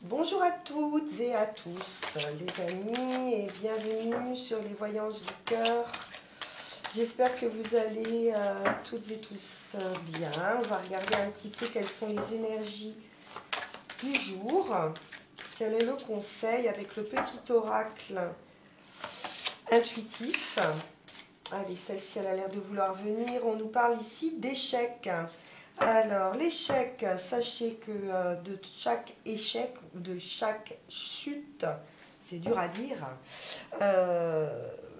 Bonjour à toutes et à tous, les amis, et bienvenue sur les voyances du cœur. J'espère que vous allez toutes et tous bien. On va regarder un petit peu quelles sont les énergies du jour. Quel est le conseil avec le petit oracle intuitif. Allez, celle-ci, elle a l'air de vouloir venir. On nous parle ici d'échecs. Alors, l'échec, sachez que de chaque échec ou de chaque chute, c'est dur à dire,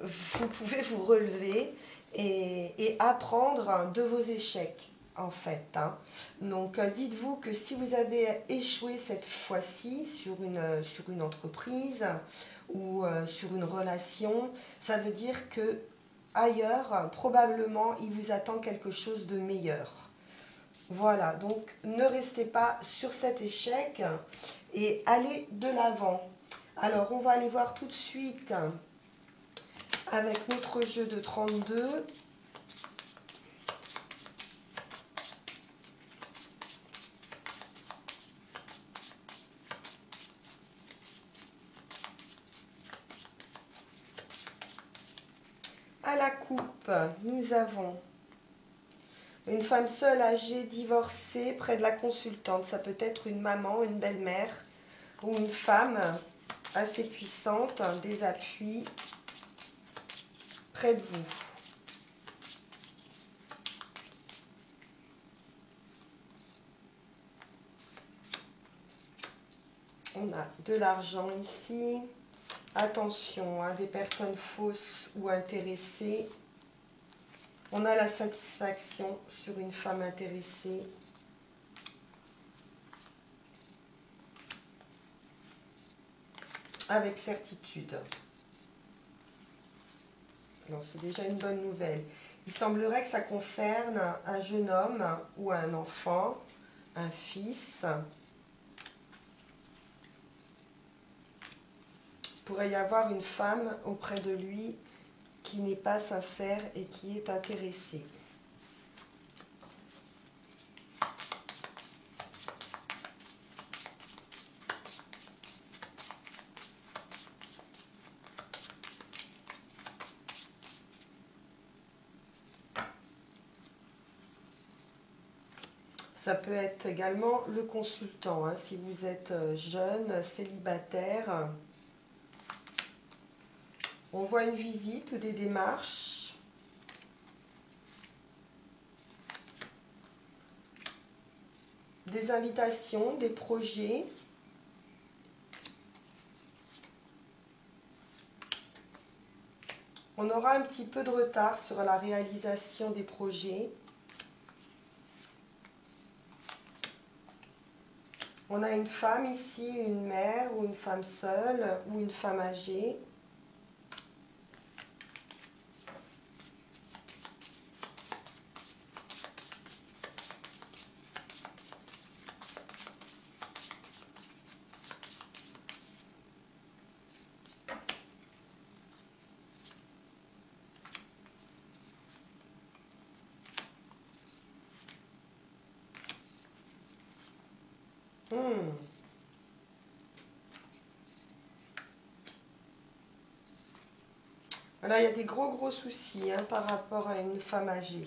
vous pouvez vous relever et apprendre de vos échecs, en fait. Donc, dites-vous que si vous avez échoué cette fois-ci sur une entreprise ou sur une relation, ça veut dire que ailleurs, probablement, il vous attend quelque chose de meilleur. Voilà, donc ne restez pas sur cet échec et allez de l'avant. Alors, on va aller voir tout de suite avec notre jeu de 32. À la coupe, nous avons une femme seule, âgée, divorcée, près de la consultante. Ça peut être une maman, une belle-mère ou une femme assez puissante, des appuis près de vous. On a de l'argent ici. Attention, des personnes fausses ou intéressées. On a la satisfaction sur une femme intéressée. Avec certitude. Alors, c'est déjà une bonne nouvelle. Il semblerait que ça concerne un jeune homme ou un enfant, un fils. Il pourrait y avoir une femme auprès de lui qui n'est pas sincère et qui est intéressée. Ça peut être également le consultant, si vous êtes jeune, célibataire. On voit une visite ou des démarches. Des invitations, des projets. On aura un petit peu de retard sur la réalisation des projets. On a une femme ici, une mère ou une femme seule ou une femme âgée. Voilà, il y a des gros soucis par rapport à une femme âgée.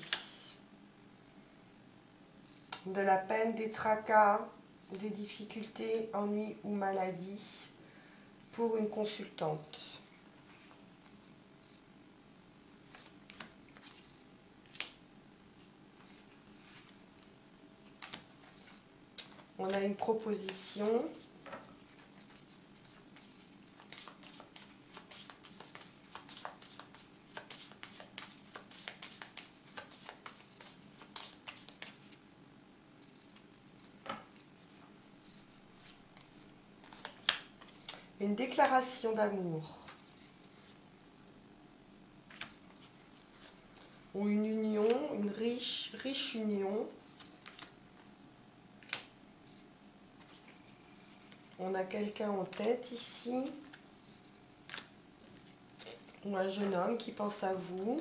De la peine, des tracas, des difficultés, ennuis ou maladies pour une consultante. On a une proposition. Une déclaration d'amour. Ou une union, une riche union. On a quelqu'un en tête ici. Ou un jeune homme qui pense à vous.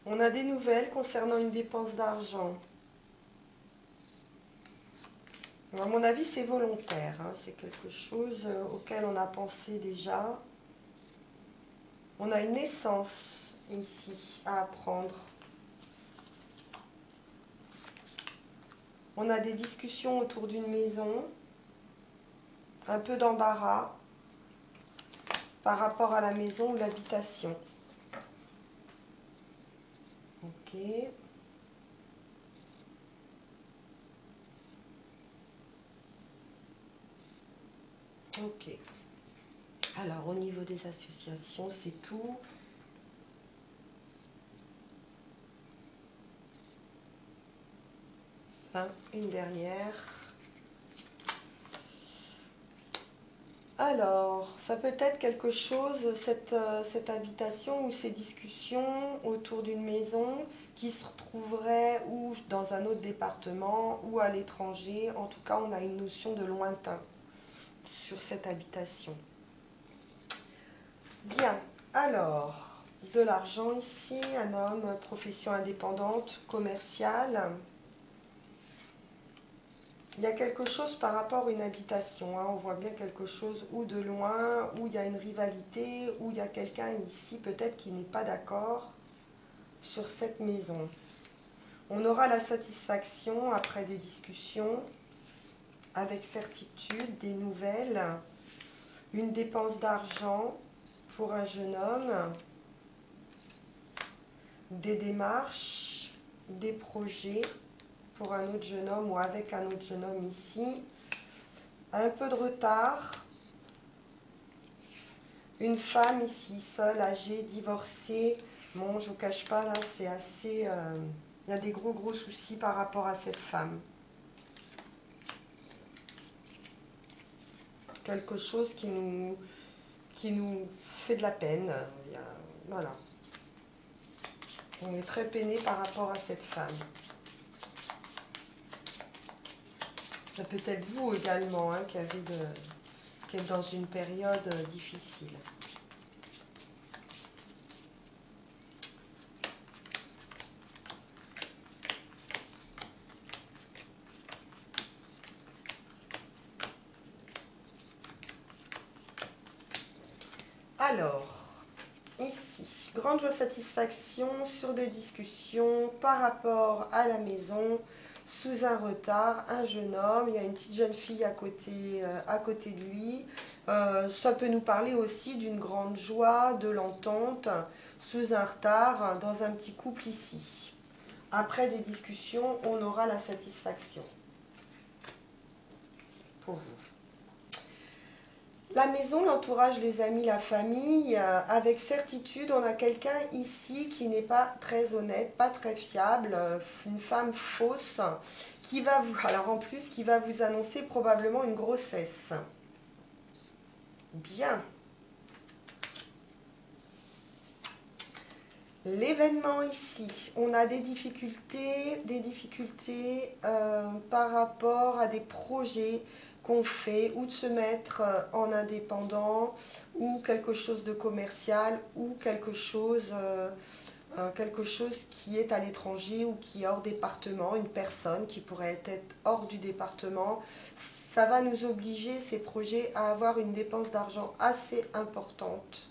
On a des nouvelles concernant une dépense d'argent. À mon avis, c'est volontaire, hein. C'est quelque chose auquel on a pensé déjà. On a une naissance ici à apprendre. On a des discussions autour d'une maison, un peu d'embarras par rapport à la maison ou l'habitation. Ok. Ok. Alors, au niveau des associations, c'est tout. Enfin, une dernière. Alors, ça peut être quelque chose, cette habitation ou ces discussions autour d'une maison qui se retrouverait ou dans un autre département ou à l'étranger. En tout cas, on a une notion de lointain sur cette habitation. Bien, alors, de l'argent ici, un homme, profession indépendante, commerciale. Il y a quelque chose par rapport à une habitation, hein. On voit bien quelque chose ou de loin, où il y a une rivalité, où il y a quelqu'un ici peut-être qui n'est pas d'accord sur cette maison. On aura la satisfaction après des discussions, avec certitude, des nouvelles, une dépense d'argent pour un jeune homme, des démarches, des projets pour un autre jeune homme ou avec un autre jeune homme ici, un peu de retard, une femme ici, seule, âgée, divorcée. Bon, je ne vous cache pas, là, c'est assez... il y a des gros soucis par rapport à cette femme. Quelque chose qui nous fait de la peine. Voilà. On est très peiné par rapport à cette femme. Ça peut être vous également, hein, qui êtes dans une période difficile. Alors, ici, grande joie, satisfaction sur des discussions par rapport à la maison, sous un retard, un jeune homme, il y a une petite jeune fille à côté de lui. Ça peut nous parler aussi d'une grande joie, de l'entente, sous un retard, dans un petit couple ici. Après des discussions, on aura la satisfaction pour vous. La maison, l'entourage, les amis, la famille, avec certitude, on a quelqu'un ici qui n'est pas très honnête, pas très fiable, une femme fausse, qui va vous, alors en plus, qui va vous annoncer probablement une grossesse. Bien. L'événement ici, on a des difficultés par rapport à des projets qu'on fait, ou de se mettre en indépendant, ou quelque chose de commercial, ou quelque chose qui est à l'étranger ou qui est hors département, une personne qui pourrait être hors du département. Ça va nous obliger, ces projets, à avoir une dépense d'argent assez importante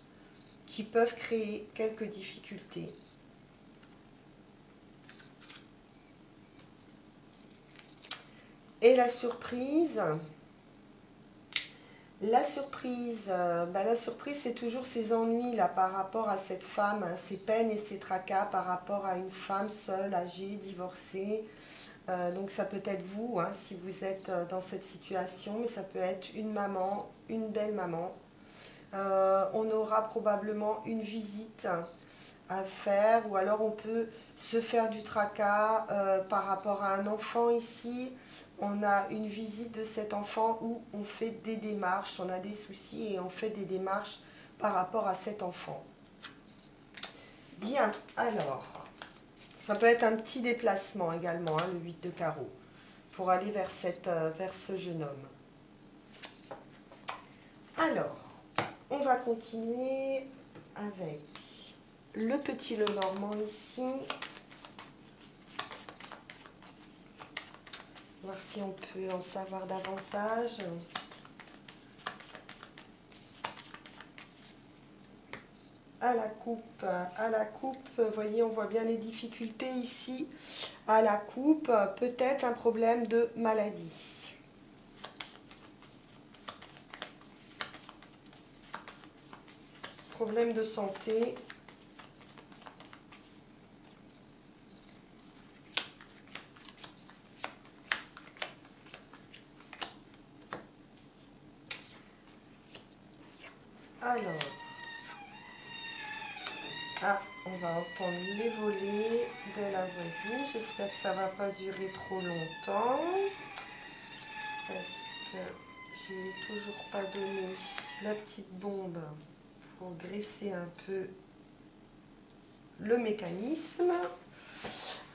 qui peuvent créer quelques difficultés. Et la surprise, la surprise, c'est toujours ses ennuis là, par rapport à cette femme, hein, ses peines et ses tracas par rapport à une femme seule, âgée, divorcée. Donc ça peut être vous, hein, si vous êtes dans cette situation, mais ça peut être une maman, une belle maman. On aura probablement une visite à faire, ou alors on peut se faire du tracas par rapport à un enfant ici. On a une visite de cet enfant où on fait des démarches, on a des soucis et on fait des démarches par rapport à cet enfant. Bien, alors, ça peut être un petit déplacement également, hein, le 8 de carreau, pour aller vers ce jeune homme. Alors, on va continuer avec le petit Lenormand ici. Voir si on peut en savoir davantage. À la coupe, vous voyez, on voit bien les difficultés ici. À la coupe, peut-être un problème de maladie. Problème de santé. Alors, on va entendre les volets de la voisine. J'espère que ça ne va pas durer trop longtemps. Parce que je lui ai toujours pas donné la petite bombe pour graisser un peu le mécanisme.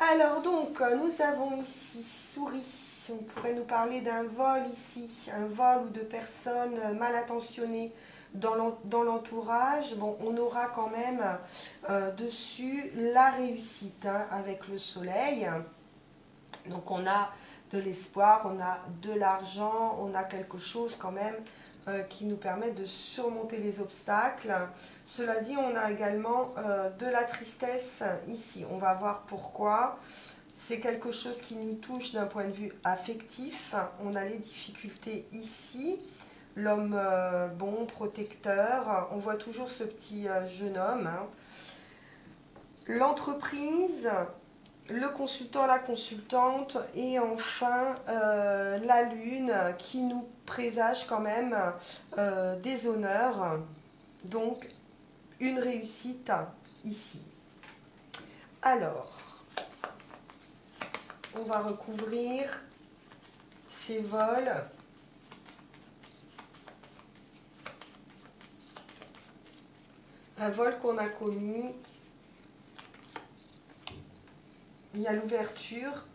Alors donc, nous avons ici souris. On pourrait nous parler d'un vol ici, un vol ou de personnes mal intentionnées dans l'entourage. Bon, on aura quand même dessus la réussite hein, avec le soleil. Donc on a de l'espoir, on a de l'argent, on a quelque chose quand même qui nous permet de surmonter les obstacles. Cela dit, on a également de la tristesse ici. On va voir pourquoi. C'est quelque chose qui nous touche d'un point de vue affectif. On a les difficultés ici. L'homme bon, protecteur. On voit toujours ce petit jeune homme. Hein. L'entreprise, le consultant, la consultante. Et enfin, la lune qui nous présage quand même des honneurs. Donc, une réussite ici. Alors, on va recouvrir ces vols. Un vol qu'on a commis. Il y a l'ouverture,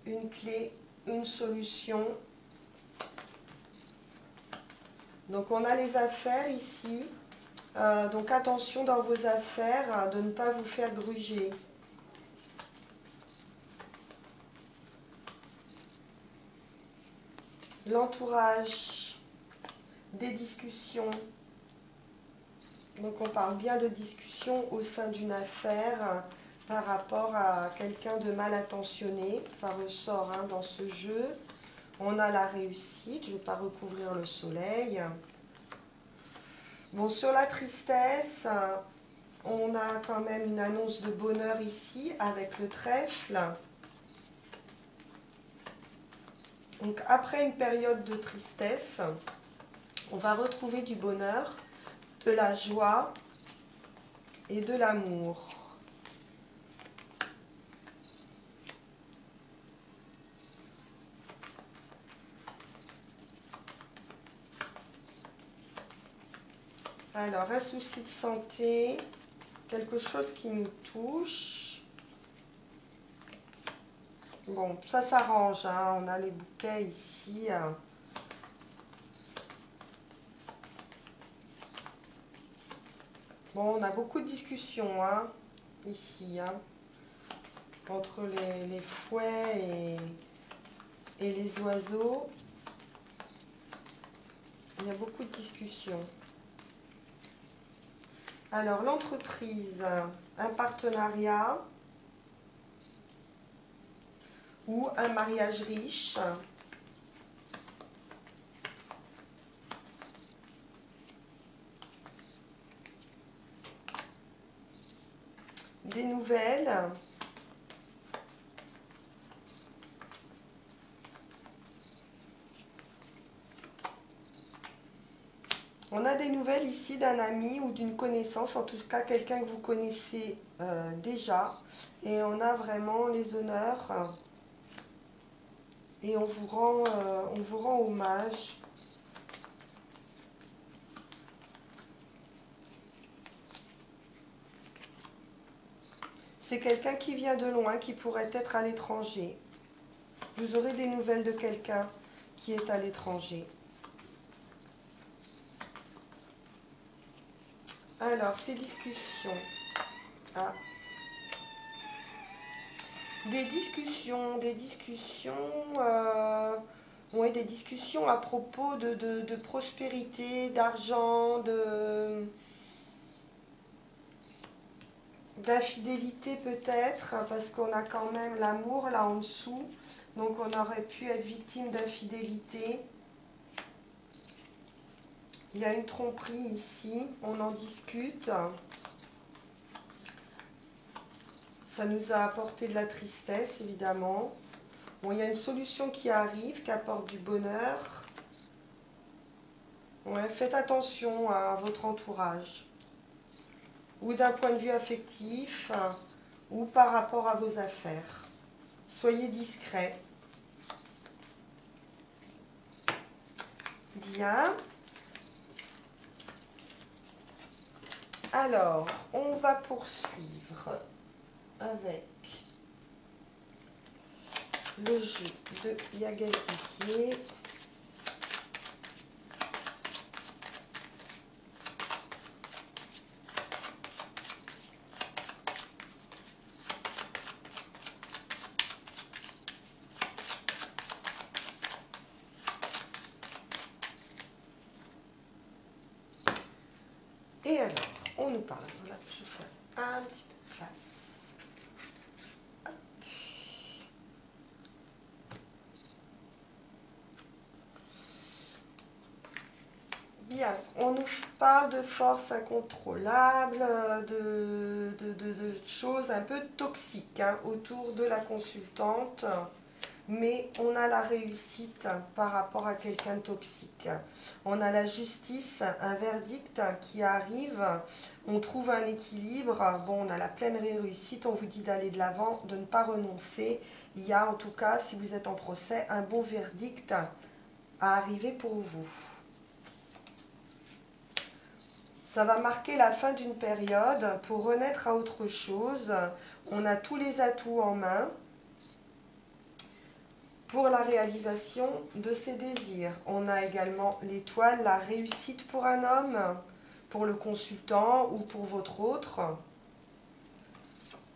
une clé, une solution. Donc on a les affaires ici. Donc attention dans vos affaires de ne pas vous faire gruger. L'entourage, des discussions. Donc on parle bien de discussion au sein d'une affaire par rapport à quelqu'un de mal intentionné. Ça ressort hein, dans ce jeu. On a la réussite, je ne vais pas recouvrir le soleil. Bon, sur la tristesse, on a quand même une annonce de bonheur ici avec le trèfle. Donc après une période de tristesse, on va retrouver du bonheur, de la joie et de l'amour. Alors, un souci de santé, quelque chose qui nous touche. Bon, ça s'arrange, hein. On a les bouquets ici. Bon, on a beaucoup de discussions hein, ici, hein, entre les fouets et les oiseaux. Il y a beaucoup de discussions. Alors, l'entreprise, un partenariat ou un mariage riche. Des nouvelles. On a des nouvelles ici d'un ami ou d'une connaissance, en tout cas quelqu'un que vous connaissez déjà. Et on a vraiment les honneurs. Et on vous rend hommage. C'est quelqu'un qui vient de loin, qui pourrait être à l'étranger. Vous aurez des nouvelles de quelqu'un qui est à l'étranger. Alors, ces discussions. Ah. Des discussions, ouais, des discussions à propos de prospérité, d'argent, d'infidélité peut-être, hein, parce qu'on a quand même l'amour là en dessous, donc on aurait pu être victime d'infidélité. Il y a une tromperie ici, on en discute. Ça nous a apporté de la tristesse, évidemment. Bon, il y a une solution qui arrive, qui apporte du bonheur. Ouais, faites attention à votre entourage. Ou d'un point de vue affectif, ou par rapport à vos affaires. Soyez discret. Bien. Alors, on va poursuivre avec le jeu de Yagadidier. Et alors, on nous parle. Voilà, je fais un petit peu de place. Bien, on nous parle de force incontrôlable, de choses un peu toxiques hein, autour de la consultante, mais on a la réussite par rapport à quelqu'un de toxique. On a la justice, un verdict qui arrive, on trouve un équilibre, bon, on a la pleine réussite, on vous dit d'aller de l'avant, de ne pas renoncer. Il y a en tout cas, si vous êtes en procès, un bon verdict à arriver pour vous. Ça va marquer la fin d'une période pour renaître à autre chose. On a tous les atouts en main pour la réalisation de ses désirs. On a également l'étoile, la réussite pour un homme, pour le consultant ou pour votre autre.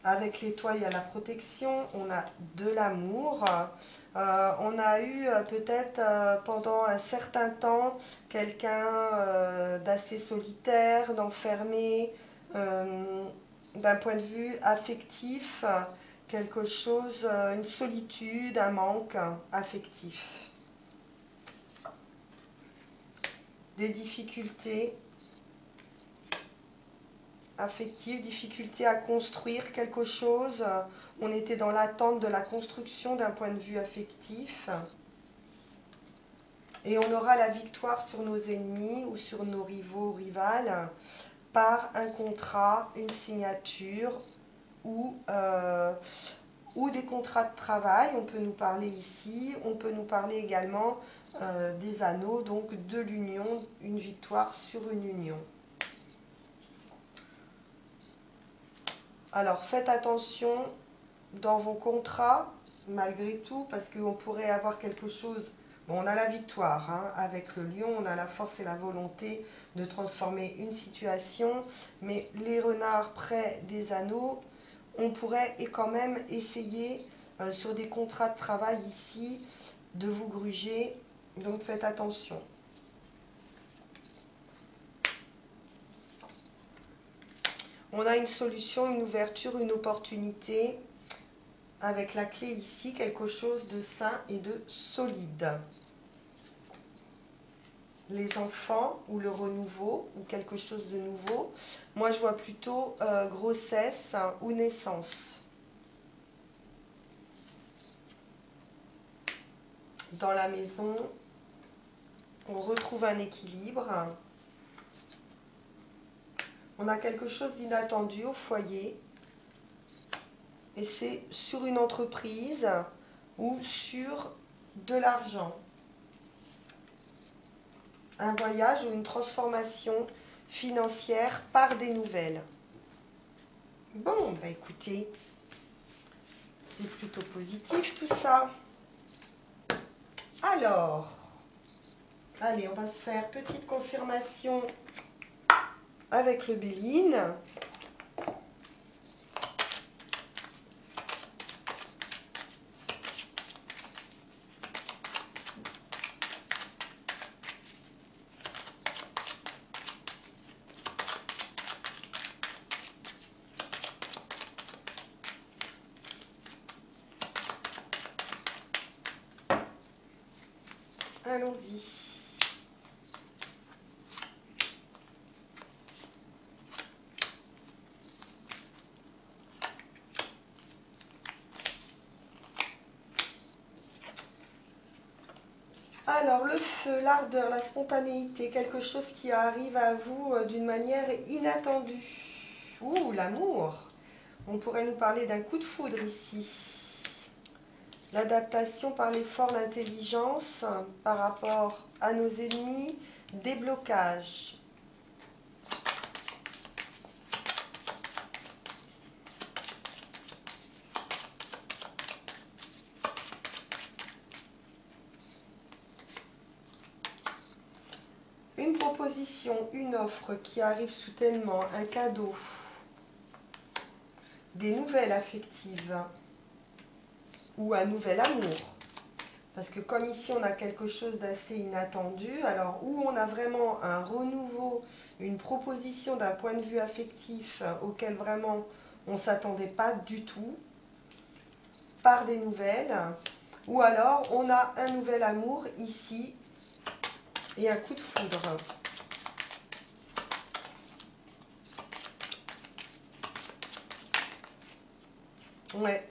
Avec l'étoile, il y a la protection, on a de l'amour. On a eu peut-être pendant un certain temps quelqu'un d'assez solitaire, d'enfermé, d'un point de vue affectif, quelque chose, une solitude, un manque affectif. Des difficultés affective, difficulté à construire quelque chose. On était dans l'attente de la construction d'un point de vue affectif. Et on aura la victoire sur nos ennemis ou sur nos rivaux ou rivales par un contrat, une signature ou des contrats de travail. On peut nous parler ici, on peut nous parler également des anneaux, donc de l'union, une victoire sur une union. Alors faites attention dans vos contrats, malgré tout, parce qu'on pourrait avoir quelque chose. Bon, on a la victoire hein, avec le lion, on a la force et la volonté de transformer une situation, mais les renards près des anneaux, on pourrait quand même essayer sur des contrats de travail ici de vous gruger, donc faites attention. On a une solution, une ouverture, une opportunité, avec la clé ici, quelque chose de sain et de solide. Les enfants ou le renouveau ou quelque chose de nouveau. Moi, je vois plutôt grossesse ou naissance. Dans la maison, on retrouve un équilibre. On a quelque chose d'inattendu au foyer. Et c'est sur une entreprise ou sur de l'argent. Un voyage ou une transformation financière par des nouvelles. Bon, bah écoutez, c'est plutôt positif tout ça. Alors, allez, on va se faire petite confirmation avec le Béline. Allons-y. Alors, le feu, l'ardeur, la spontanéité, quelque chose qui arrive à vous d'une manière inattendue. Ouh, l'amour. On pourrait nous parler d'un coup de foudre ici. L'adaptation par l'effort, l'intelligence par rapport à nos ennemis, déblocage. Une proposition, une offre qui arrive soudainement, un cadeau, des nouvelles affectives ou un nouvel amour. Parce que comme ici on a quelque chose d'assez inattendu, alors où on a vraiment un renouveau, une proposition d'un point de vue affectif auquel vraiment on ne s'attendait pas du tout, par des nouvelles, ou alors on a un nouvel amour ici et un coup de foudre. Ouais.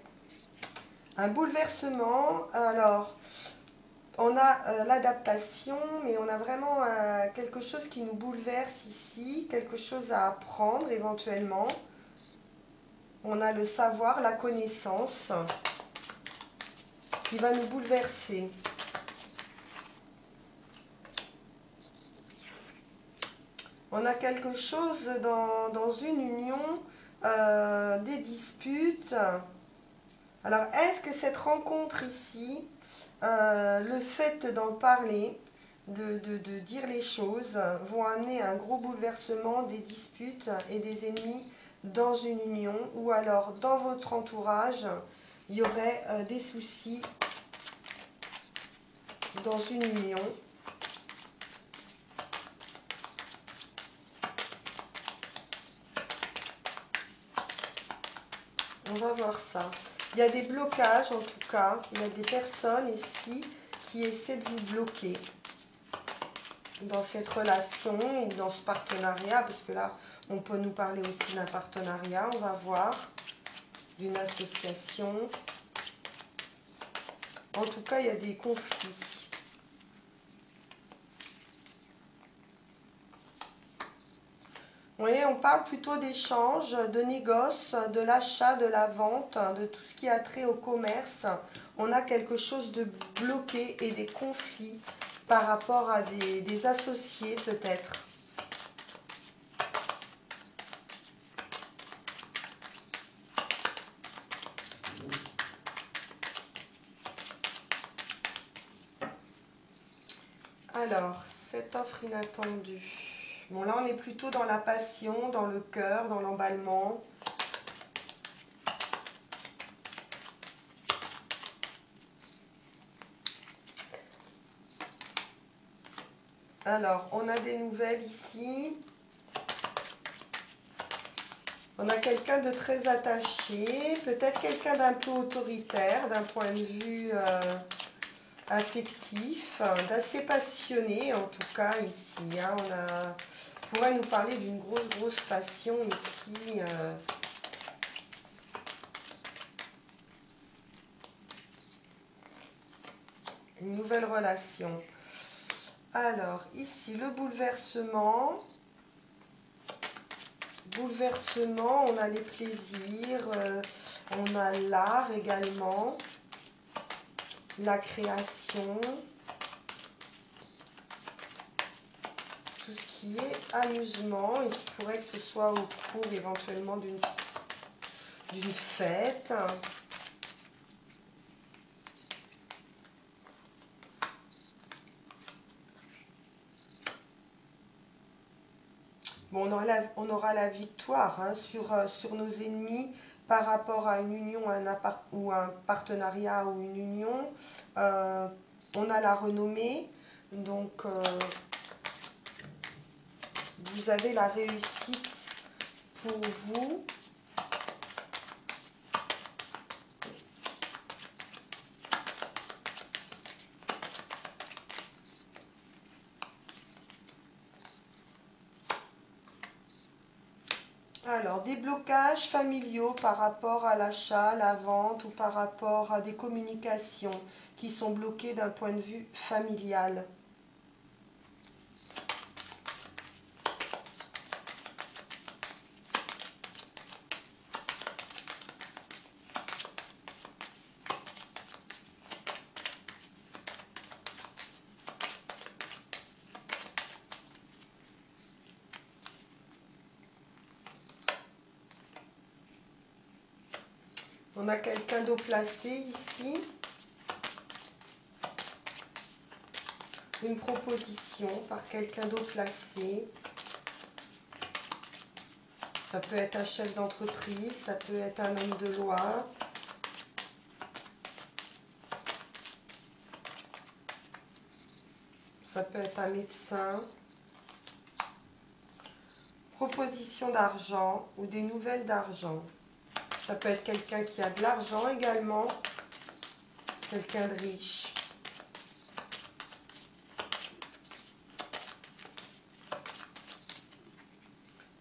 Un bouleversement. Alors, on a l'adaptation, mais on a vraiment quelque chose qui nous bouleverse ici, quelque chose à apprendre éventuellement. On a le savoir, la connaissance qui va nous bouleverser. On a quelque chose dans une union, des disputes. Alors, est-ce que cette rencontre ici, le fait d'en parler, de dire les choses, vont amener un gros bouleversement des disputes et des ennemis dans une union, ou alors dans votre entourage, il y aurait des soucis dans une union. On va voir ça. Il y a des blocages en tout cas. Il y a des personnes ici qui essaient de vous bloquer dans cette relation ou dans ce partenariat. Parce que là, on peut nous parler aussi d'un partenariat. On va voir. D'une association. En tout cas, il y a des conflits. Vous voyez, on parle plutôt d'échange, de négoce, de l'achat, de la vente, de tout ce qui a trait au commerce. On a quelque chose de bloqué et des conflits par rapport à des associés peut-être. Alors, cette offre inattendue. Bon, là, on est plutôt dans la passion, dans le cœur, dans l'emballement. Alors, on a des nouvelles ici. On a quelqu'un de très attaché, peut-être quelqu'un d'un peu autoritaire, d'un point de vue affectif, d'assez passionné en tout cas ici. Hein. On pourrait nous parler d'une grosse passion ici. Une nouvelle relation. Alors, ici, le bouleversement. Bouleversement, on a les plaisirs, on a l'art également, la création, tout ce qui est amusement. Il se pourrait que ce soit au cours éventuellement d'une fête. Bon, on aura la victoire hein, sur nos ennemis par rapport à une union ou un partenariat ou une union. On a la renommée, donc vous avez la réussite pour vous. Alors, des blocages familiaux par rapport à l'achat, la vente ou par rapport à des communications qui sont bloquées d'un point de vue familial. On a quelqu'un d'eau placé ici. Une proposition par quelqu'un d'eau placé. Ça peut être un chef d'entreprise, ça peut être un homme de loi. Ça peut être un médecin. Proposition d'argent ou des nouvelles d'argent. Ça peut être quelqu'un qui a de l'argent également. Quelqu'un de riche.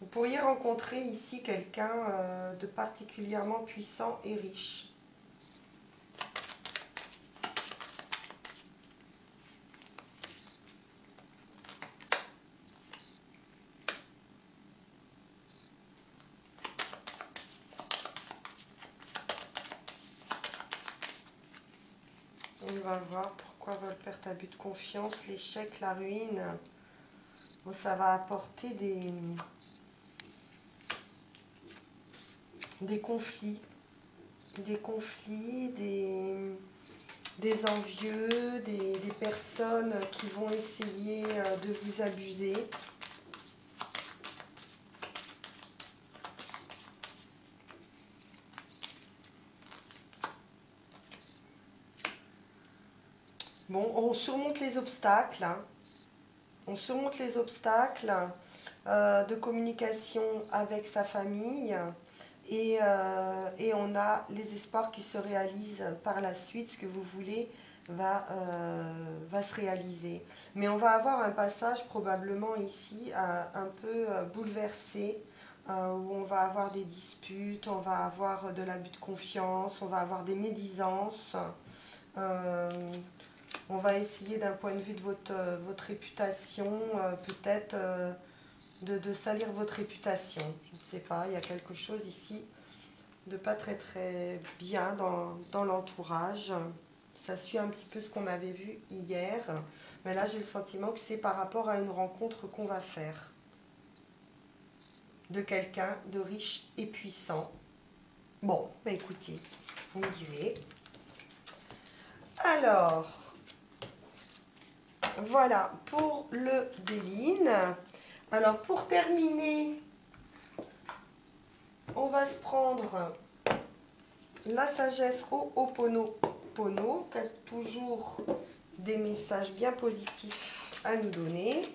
Vous pourriez rencontrer ici quelqu'un de particulièrement puissant et riche. On va voir pourquoi va le perte, abus de confiance, l'échec, la ruine. Bon, ça va apporter des conflits, des envieux, des personnes qui vont essayer de vous abuser. Bon, on surmonte les obstacles, hein. On surmonte les obstacles de communication avec sa famille et on a les espoirs qui se réalisent par la suite. Ce que vous voulez va se réaliser. Mais on va avoir un passage probablement ici un peu bouleversé, où on va avoir des disputes, on va avoir de l'abus de confiance, on va avoir des médisances. On va essayer d'un point de vue de votre réputation, peut-être de salir votre réputation. Je ne sais pas, il y a quelque chose ici de pas très très bien dans l'entourage. Ça suit un petit peu ce qu'on avait vu hier. Mais là, j'ai le sentiment que c'est par rapport à une rencontre qu'on va faire. De quelqu'un de riche et puissant. Bon, bah écoutez, vous me direz. Alors... Voilà pour le Béline. Alors pour terminer, on va se prendre la sagesse Ho'oponopono, qui a toujours des messages bien positifs à nous donner.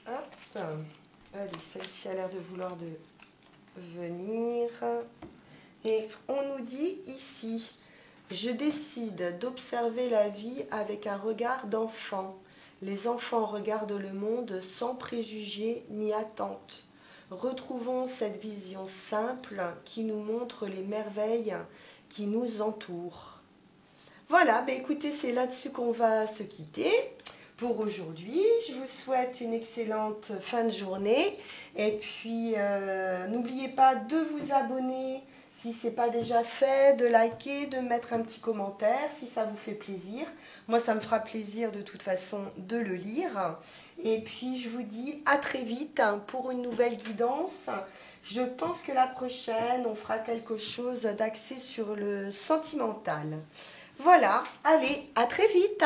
Hop. Allez, celle-ci a l'air de vouloir venir. Et on nous dit ici, je décide d'observer la vie avec un regard d'enfant. Les enfants regardent le monde sans préjugés ni attentes. Retrouvons cette vision simple qui nous montre les merveilles qui nous entourent. Voilà, bah écoutez, c'est là-dessus qu'on va se quitter pour aujourd'hui. Je vous souhaite une excellente fin de journée. Et puis, n'oubliez pas de vous abonner si ce n'est pas déjà fait, de liker, de mettre un petit commentaire si ça vous fait plaisir. Moi, ça me fera plaisir de toute façon de le lire. Et puis, je vous dis à très vite pour une nouvelle guidance. Je pense que la prochaine, on fera quelque chose d'axé sur le sentimental. Voilà, allez, à très vite.